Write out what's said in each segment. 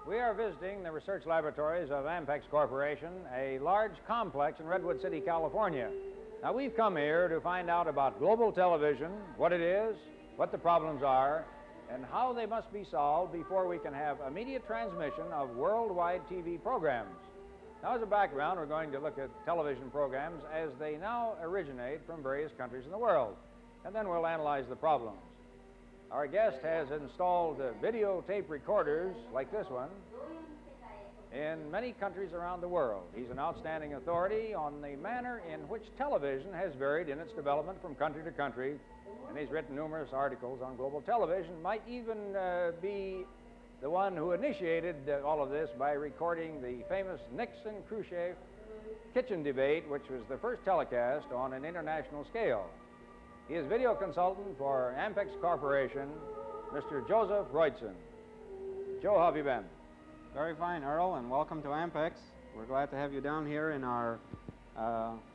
We are visiting the research laboratories of Ampex Corporation, a large complex in Redwood City, California. Now, we've come here to find out about global television, what it is, what the problems are, and how they must be solved before we can have immediate transmission of worldwide TV programs. Now, as a background, we're going to look at television programs as they now originate from various countries in the world, and then we'll analyze the problems. Our guest has installed videotape recorders like this one in many countries around the world. He's an outstanding authority on the manner in which television has varied in its development from country to country, and he's written numerous articles on global television. Might even be the one who initiated all of this by recording the famous Nixon-Khrushchev kitchen debate, which was the first telecast on an international scale. He is video consultant for Ampex Corporation, Mr. Joseph Roizen. Joe, how have you been? Very fine, Earl, and welcome to Ampex. We're glad to have you down here in our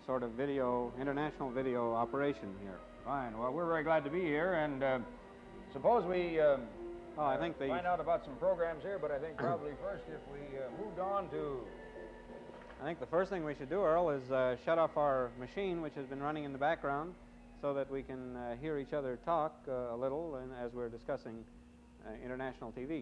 sort of international video operation here. Fine. Well, we're very glad to be here, and suppose we find out about some programs here, but I think probably first if we moved on to... I think the first thing we should do, Earl, is shut off our machine, which has been running in the background, so that we can hear each other talk a little as we're discussing international TV.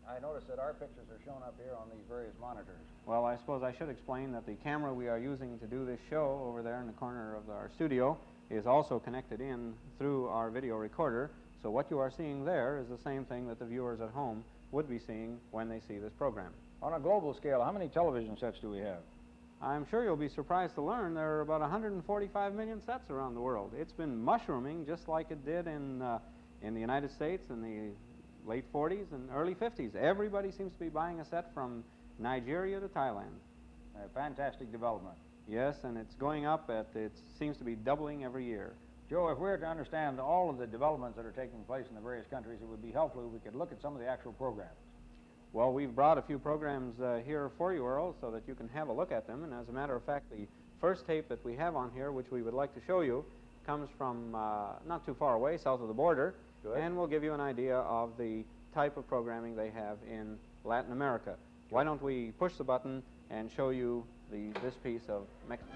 I noticed that our pictures are shown up here on these various monitors. Well, I suppose I should explain that the camera we are using to do this show over there in the corner of our studio is also connected in through our video recorder. So what you are seeing there is the same thing that the viewers at home would be seeing when they see this program. On a global scale, how many television sets do we have? I'm sure you'll be surprised to learn there are about 145 million sets around the world. It's been mushrooming just like it did in the United States in the late 40s and early 50s. Everybody seems to be buying a set from Nigeria to Thailand. A fantastic development. Yes, and it's going up. It seems to be doubling every year. Joe, if we were to understand all of the developments that are taking place in the various countries, it would be helpful if we could look at some of the actual programs. Well, we've brought a few programs here for you, Earl, so that you can have a look at them. And as a matter of fact, the first tape that we have on here, which we would like to show you, comes from not too far away, south of the border. Good. And we'll give you an idea of the type of programming they have in Latin America. Why don't we push the button and show you this piece of Mexico.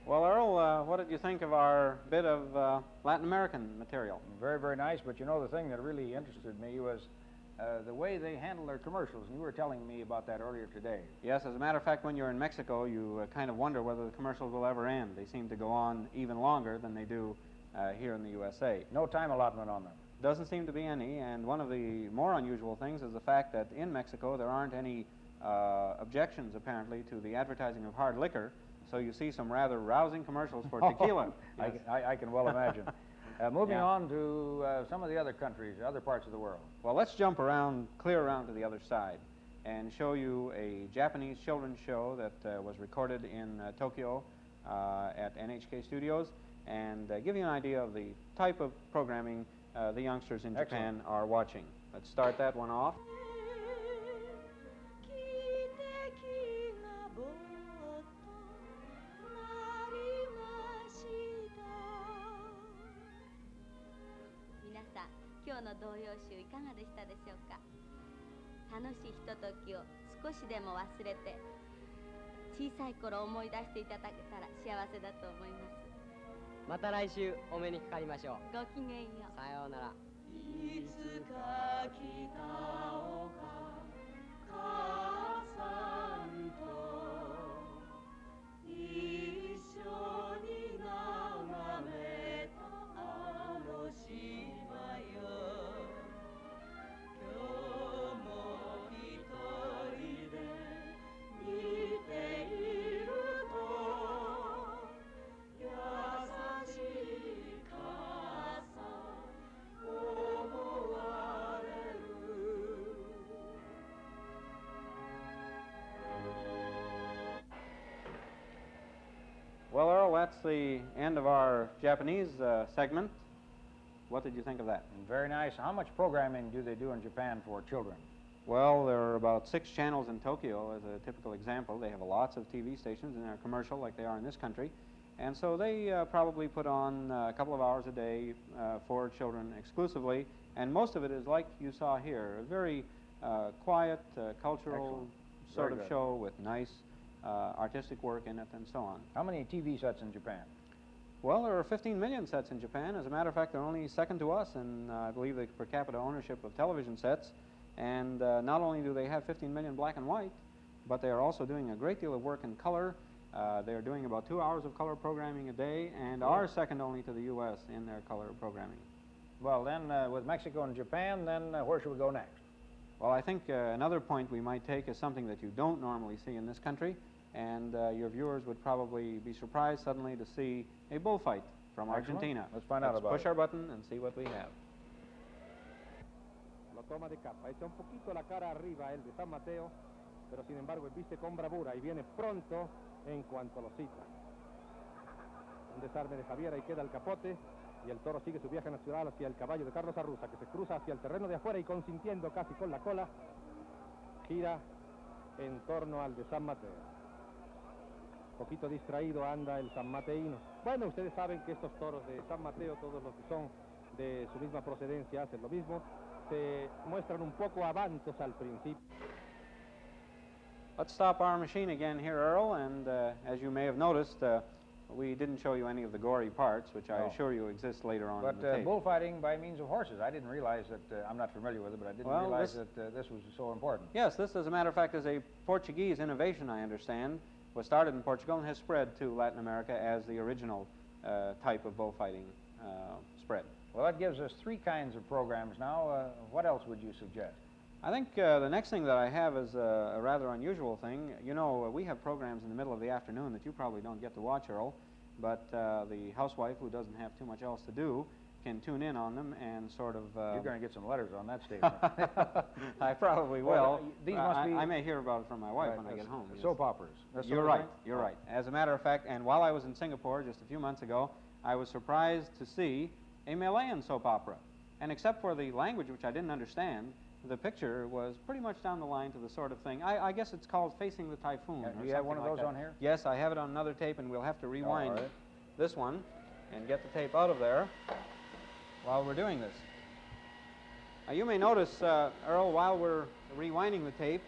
Well, Earl, what did you think of our bit of Latin American material? Very, very nice, but you know, the thing that really interested me was the way they handle their commercials, and you were telling me about that earlier today. Yes, as a matter of fact, when you're in Mexico, you kind of wonder whether the commercials will ever end. They seem to go on even longer than they do here in the USA. No time allotment on them. Doesn't seem to be any, and one of the more unusual things is the fact that in Mexico there aren't any objections, apparently, to the advertising of hard liquor. So you see some rather rousing commercials for tequila. Yes. I can well imagine. Moving on to some of the other countries, other parts of the world. Well, let's jump clear around to the other side and show you a Japanese children's show that was recorded in Tokyo at NHK Studios, and give you an idea of the type of programming the youngsters in Japan are watching. Let's start that one off. 今日の童謡集いかがでしたでしょうか。楽しいひとときを少しでも忘れて小さい頃思い出していただけたら幸せだと思います。また来週お目にかかりましょう。ごきげんよう。さようなら。いつか北岡母さんと一緒に眺めたあの島よ。今日も一人で見ていると優しい母さん思われる。Well, Earl, that's the end of our Japanese segment. What did you think of that? Very nice. How much programming do they do in Japan for children? Well, there are about 6 channels in Tokyo as a typical example. They have lots of TV stations and they're commercial like they are in this country. And so they probably put on a couple of hours a day for children exclusively. And most of it is like you saw here, a very quiet, cultural Excellent. sort Very of good. show with nice artistic work in it and so on. How many TV sets in Japan? Well, there are 15 million sets in Japan. As a matter of fact, they're only second to us in, I believe, the per capita ownership of television sets. And not only do they have 15 million black and white, but they are also doing a great deal of work in color. They're doing about 2 hours of color programming a day and are second only to the U.S. in their color programming. Well, then, with Mexico and Japan, then where should we go next? Well, I think another point we might take is something that you don't normally see in this country, and your viewers would probably be surprised suddenly to see a bullfight from Excellent. Argentina. Let's find out about push it. our button and see what we have. Lo toma de capa, echa un poquito la cara arriba el de San Mateo, pero sin embargo viste con bravura y viene pronto en cuanto lo cita. Un desarme de Javier, ahí queda el capote y el toro sigue su viaje natural hacia el caballo de Carlos Arruza, que se cruza hacia el terreno de afuera y consintiendo casi con la cola, gira en torno al de San Mateo. Poquito distraído anda el sanmateíno. Bueno, ustedes saben que estos toros de San Mateo, todos los que son de su misma procedencia, hacen lo mismo. Se muestran un poco avantos al principio. Let's stop our machine again here, Earl, and as you may have noticed, we didn't show you any of the gory parts, which I No. assure you exist later on But in the tape. bullfighting by means of horses, I didn't realize that, I'm not familiar with it, but I didn't Well, realize this- that this was so important. Yes, this, as a matter of fact, is a Portuguese innovation, I understand. Was started in Portugal and has spread to Latin America as the original type of bullfighting spread. Well, that gives us 3 kinds of programs now. What else would you suggest? I think the next thing that I have is a rather unusual thing. You know, we have programs in the middle of the afternoon that you probably don't get to watch, Earl, but the housewife who doesn't have too much else to do can tune in on them and sort of... You're going to get some letters on that statement. I probably will. Well, these must be... I may hear about it from my wife Right, when I get that's home. yes. Soap operas. That sort You're of right, thing? you're right. As a matter of fact, and while I was in Singapore just a few months ago, I was surprised to see a Malayan soap opera. And except for the language, which I didn't understand, the picture was pretty much down the line to the sort of thing. I guess it's called Facing the Typhoon. Yeah, or do you have one something of like those that. on here? Yes, I have it on another tape, and we'll have to rewind all right. this one and get the tape out of there while we're doing this. Now, you may notice, Earl, while we're rewinding the tape,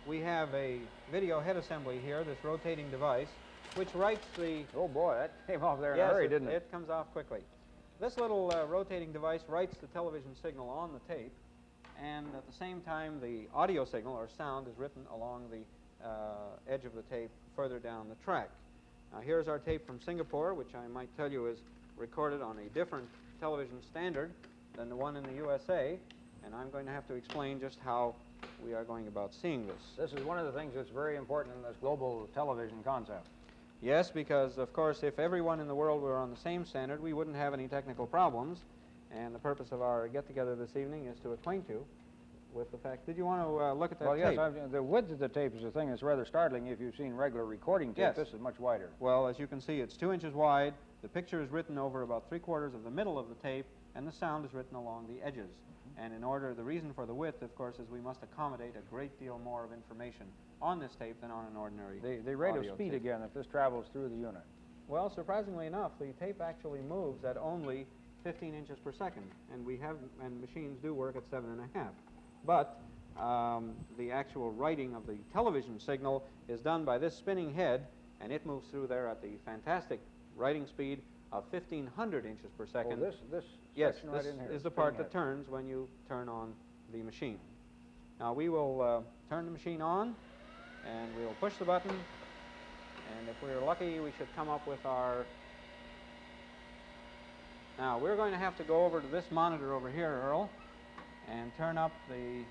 we have a video head assembly here, this rotating device, which writes the... Oh, boy, that came off there in Yes, a hurry, didn't it? It comes off quickly. This little rotating device writes the television signal on the tape, and at the same time, the audio signal, or sound, is written along the edge of the tape further down the track. Now, here's our tape from Singapore, which I might tell you is recorded on a different television standard than the one in the USA, and I'm going to have to explain just how we are going about seeing this. This is one of the things that's very important in this global television concept. Yes, because, of course, if everyone in the world were on the same standard, we wouldn't have any technical problems. And the purpose of our get-together this evening is to acquaint you with the fact. Did you want to look at that Well, tape? yes, the width of the tape is the thing that's rather startling if you've seen regular recording tape. Yes. This is much wider. Well, as you can see, it's 2 inches wide. The picture is written over about 3/4 of the middle of the tape, and the sound is written along the edges. And in order, the reason for the width, of course, is we must accommodate a great deal more of information on this tape than on an ordinary The rate of audio speed, tape. again, if this travels through the unit. Well, surprisingly enough, the tape actually moves at only 15 inches per second, and machines do work at 7.5. But the actual writing of the television signal is done by this spinning head, and it moves through there at the fantastic writing speed of 1,500 inches per second. Oh, this Yes, section right this in here. is the part that spinning turns when you turn on the machine. Now we will turn the machine on, and we'll push the button, and if we're lucky, we should come up with our... Now, we're going to have to go over to this monitor over here, Earl, and turn up the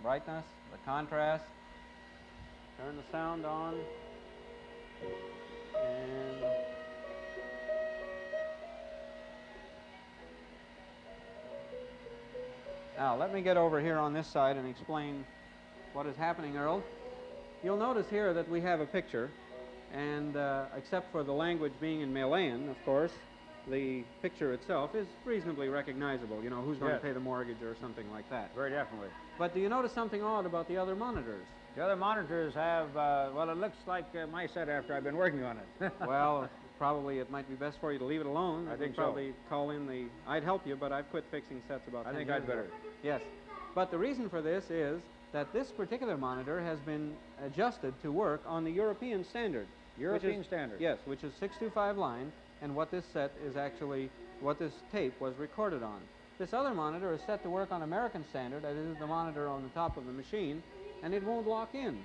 brightness, the contrast, turn the sound on, and now let me get over here on this side and explain what is happening, Earl. You'll notice here that we have a picture, and except for the language being in Malayan, of course, the picture itself is reasonably recognizable. You know, who's going to pay the mortgage or something like that. Very definitely. But do you notice something odd about the other monitors? The other monitors have, well, it looks like my set after I've been working on it. Well, probably it might be best for you to leave it alone. I think so. Probably call in the... I'd help you, but I've quit fixing sets about 10 I think years I'd better. ago. Yes. But the reason for this is that this particular monitor has been adjusted to work on the European standard. European standard? Yes, which is 625 line, and what this set is actually, what this tape was recorded on. This other monitor is set to work on American standard, that is the monitor on the top of the machine, and it won't lock in.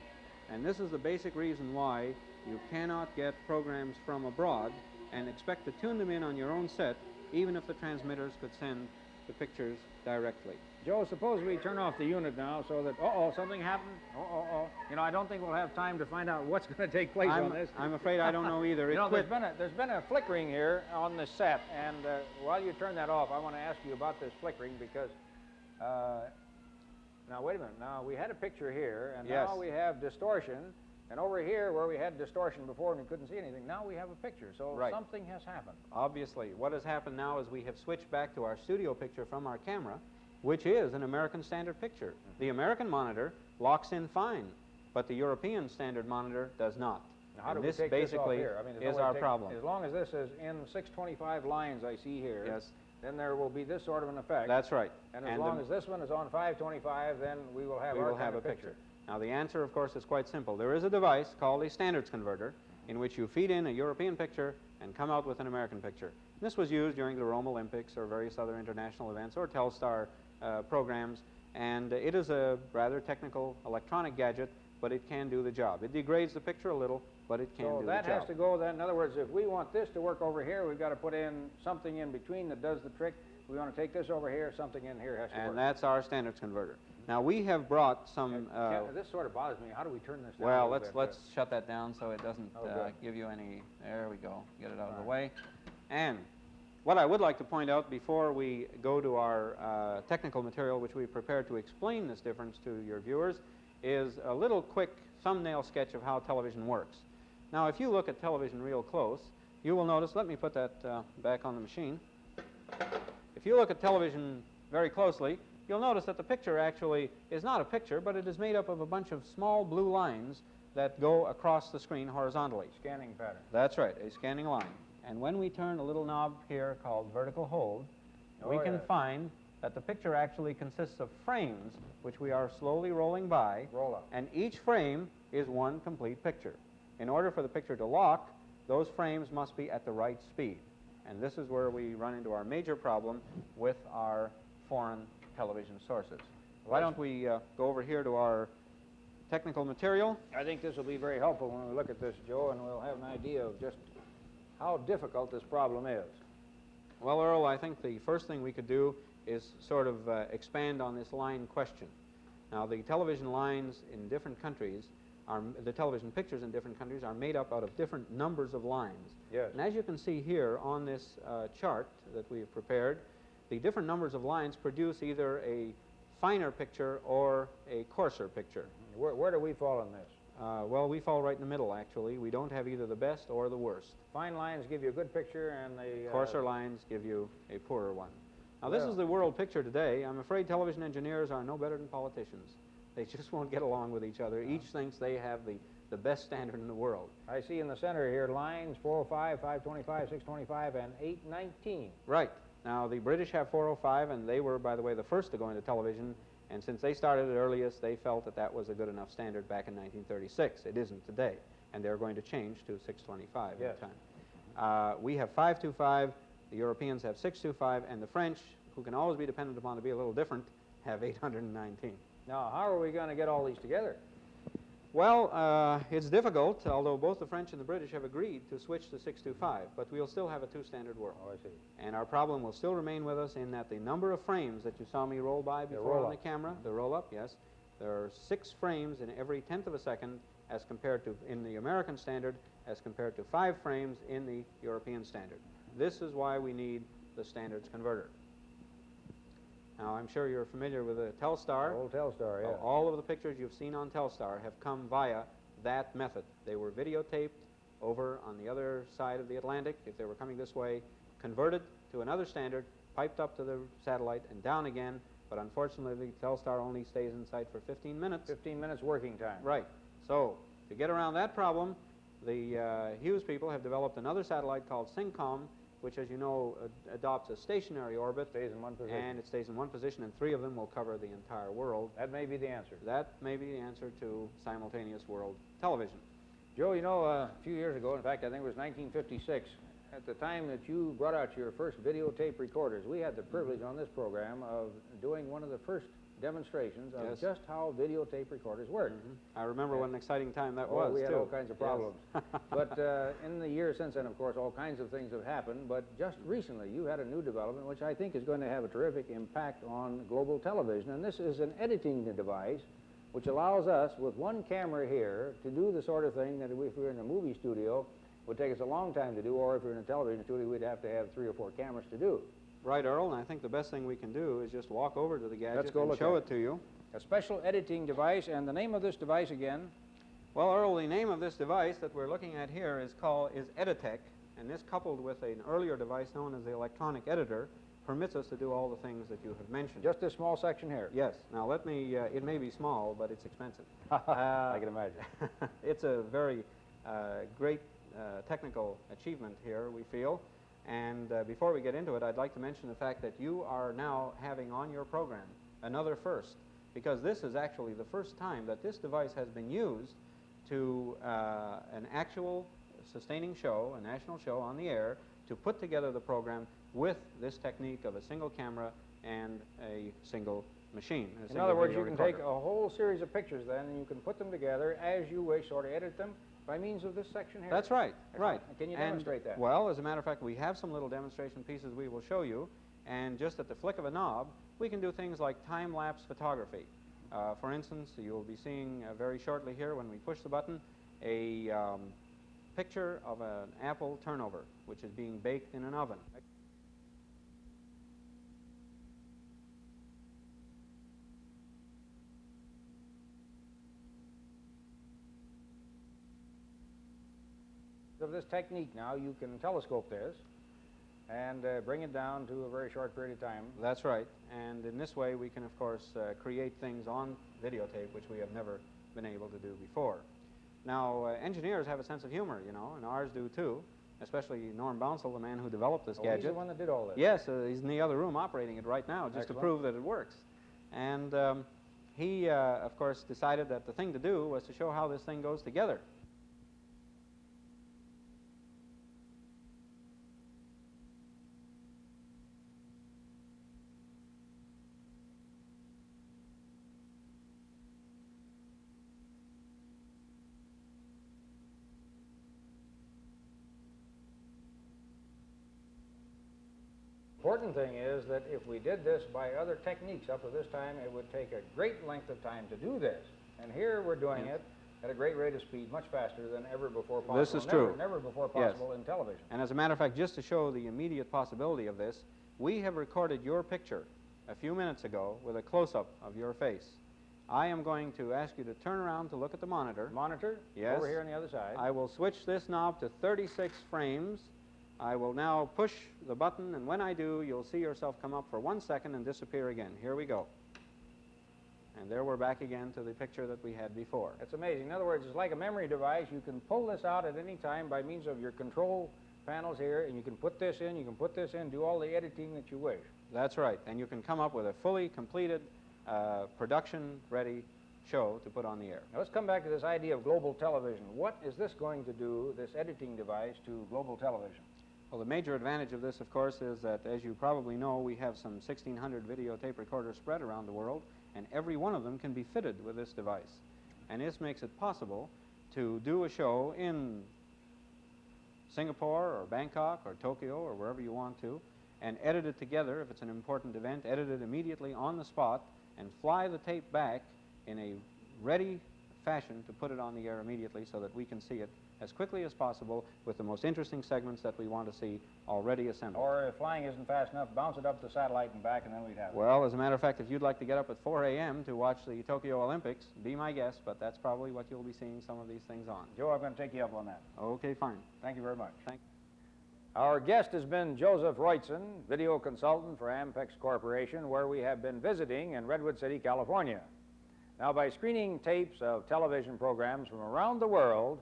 And this is the basic reason why you cannot get programs from abroad and expect to tune them in on your own set, even if the transmitters could send the pictures directly. Joe, suppose we turn off the unit now so that, something happened? You know, I don't think we'll have time to find out what's going to take place on this. I'm afraid I don't know either. You know, there's been a flickering here on the set, and while you turn that off, I want to ask you about this flickering because, now wait a minute, now we had a picture here, and Yes. now we have distortion, and over here where we had distortion before and we couldn't see anything, now we have a picture, so Right. something has happened. Obviously, what has happened now is we have switched back to our studio picture from our camera, which is an American standard picture. The American monitor locks in fine, but the European standard monitor does not. Now, how do And we this take this off basically here? I mean, there's no is way to our take- problem. As long as this is in 625 lines I see here, Yes. then there will be this sort of an effect. That's right. And as long as this one is on 525, then we will have we our will kind have of a picture. Now, the answer, of course, is quite simple. There is a device called a standards converter in which you feed in a European picture and come out with an American picture. This was used during the Rome Olympics or various other international events or Telstar programs, and it is a rather technical electronic gadget, but it can do the job. It degrades the picture a little, but it can So do the that job. has to go then. In other words, if we want this to work over here, we've got to put in something in between that does the trick. We want to take this over here, something in here has to work. And that's our standards converter. Now, we have brought some... This sort of bothers me. How do we turn this down? Well, a little bit? let's shut that down so it doesn't good. give you any... There we go. Get it out of the way. And what I would like to point out before we go to our technical material, which we prepared to explain this difference to your viewers, is a little quick thumbnail sketch of how television works. Now, if you look at television real close, you will notice... Let me put that back on the machine. If you look at television very closely, you'll notice that the picture actually is not a picture, but it is made up of a bunch of small blue lines that go across the screen horizontally. Scanning pattern. That's right, a scanning line. And when we turn a little knob here called vertical hold, we can find that the picture actually consists of frames, which we are slowly rolling by. Roll up. And each frame is one complete picture. In order for the picture to lock, those frames must be at the right speed. And this is where we run into our major problem with our foreign television sources. Why don't we go over here to our technical material? I think this will be very helpful when we look at this, Joe, and we'll have an idea of just how difficult this problem is. Well, Earl, I think the first thing we could do is sort of expand on this line question. Now, the television lines in different countries, the television pictures in different countries are made up out of different numbers of lines. Yes. And as you can see here on this chart that we have prepared, the different numbers of lines produce either a finer picture or a coarser picture. Where do we fall in this? Well, we fall right in the middle, actually. We don't have either the best or the worst. Fine lines give you a good picture, and the... Coarser lines give you a poorer one. Now, this is the world picture today. I'm afraid television engineers are no better than politicians. They just won't get along with each other. Each thinks they have the best standard in the world. I see in the center here lines 405, 525, 625, and 819. Right. Now, the British have 405, and they were, by the way, the first to go into television. And since they started it earliest, they felt that that was a good enough standard back in 1936. It isn't today. and they're going to change to 625 Yes. in time. We have 525, the Europeans have 625, and the French, who can always be depended upon to be a little different, have 819. Now, how are we going to get all these together? Well, it's difficult, although both the French and the British have agreed to switch to 625, but we'll still have a two-standard world. Oh, I see. And our problem will still remain with us in that the number of frames that you saw me roll by before on the camera, the roll-up, yes, there are 6 frames in every tenth of a second as compared to, in the American standard, as compared to 5 frames in the European standard. This is why we need the standards converter. Now, I'm sure you're familiar with the Telstar. Old Telstar, yeah. All of the pictures you've seen on Telstar have come via that method. They were videotaped over on the other side of the Atlantic, if they were coming this way, converted to another standard, piped up to the satellite, and down again. But unfortunately, Telstar only stays in sight for 15 minutes. 15 minutes working time. Right. So, to get around that problem, the Hughes people have developed another satellite called SYNCOM, which, as you know, adopts a stationary orbit. Stays in one position. And it stays in one position, and 3 of them will cover the entire world. That may be the answer. That may be the answer to simultaneous world television. Joe, you know, a few years ago, in fact, I think it was 1956, at the time that you brought out your first videotape recorders, we had the privilege on this program of doing one of the first demonstrations of Yes. just how videotape recorders work. I remember what an exciting time that Oh, was, we had too. all kinds of problems. But in the years since then, of course, all kinds of things have happened. But just recently, you had a new development, which I think is going to have a terrific impact on global television. And this is an editing device which allows us, with one camera here, to do the sort of thing that if we were in a movie studio, would take us a long time to do, or if we were in a television studio, we'd have to have 3 or 4 cameras to do. Right, Earl, and I think the best thing we can do is just walk over to the gadget Let's go and look show at it to you. A special editing device, and the name of this device again? Well, Earl, the name of this device that we're looking at here is Editech, and this, coupled with an earlier device known as the electronic editor, permits us to do all the things that you have mentioned. Just this small section here. Yes. Now, let me, it may be small, but it's expensive. I can imagine. It's a very great technical achievement here, we feel. And before we get into it, I'd like to mention the fact that you are now having on your program another first, because this is actually the first time that this device has been used to an actual sustaining show, a national show on the air, to put together the program with this technique of a single camera and a single machine. In other words, you can take a whole series of pictures then, and you can put them together as you wish, or edit them by means of this section here. That's right, right. Can you demonstrate that? Well, as a matter of fact, we have some little demonstration pieces we will show you, and just at the flick of a knob, we can do things like time-lapse photography. For instance, you'll be seeing very shortly here, when we push the button, a picture of an apple turnover, which is being baked in an oven. Of this technique now, you can telescope this and bring it down to a very short period of time. That's right. And in this way, we can, of course, create things on videotape which we have never been able to do before. Now, engineers have a sense of humor, you know, and ours do too, especially Norm Bouncel, the man who developed this gadget. He's the one that did all this. Yes, he's in the other room operating it right now, just to prove that it works. And he, of course, decided that the thing to do was to show how this thing goes together. Important thing is that if we did this by other techniques up to this time, it would take a great length of time to do this. And here we're doing it at a great rate of speed, much faster than ever before possible. This is true. Never before possible in television. And as a matter of fact, just to show the immediate possibility of this, we have recorded your picture a few minutes ago with a close-up of your face. I am going to ask you to turn around to look at the monitor. Monitor? Yes. Over here on the other side. I will switch this knob to 36 frames. I will now push the button, and when I do, you'll see yourself come up for 1 second and disappear again. Here we go. And there we're back again to the picture that we had before. It's amazing. In other words, it's like a memory device. You can pull this out at any time by means of your control panels here, and you can put this in, you can put this in, do all the editing that you wish. That's right. And you can come up with a fully completed, production-ready show to put on the air. Now let's come back to this idea of global television. What is this going to do, this editing device, to global television? Well, the major advantage of this, of course, is that, as you probably know, we have some 1,600 videotape recorders spread around the world, and every one of them can be fitted with this device. And this makes it possible to do a show in Singapore or Bangkok or Tokyo or wherever you want to, and edit it together if it's an important event, edit it immediately on the spot, and fly the tape back in a ready fashion to put it on the air immediately so that we can see it as quickly as possible with the most interesting segments that we want to see already assembled. Or if flying isn't fast enough, bounce it up the satellite and back, and then we'd have it. Well, as a matter of fact, if you'd like to get up at 4 a.m. to watch the Tokyo Olympics, be my guest, but that's probably what you'll be seeing some of these things on. Joe, I'm going to take you up on that. Okay, fine. Thank you very much. Thank Our guest has been Joseph Roizen, video consultant for Ampex Corporation, where we have been visiting in Redwood City, California. Now, by screening tapes of television programs from around the world,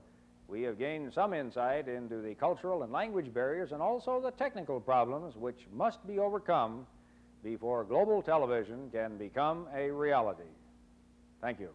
we have gained some insight into the cultural and language barriers and also the technical problems which must be overcome before global television can become a reality. Thank you.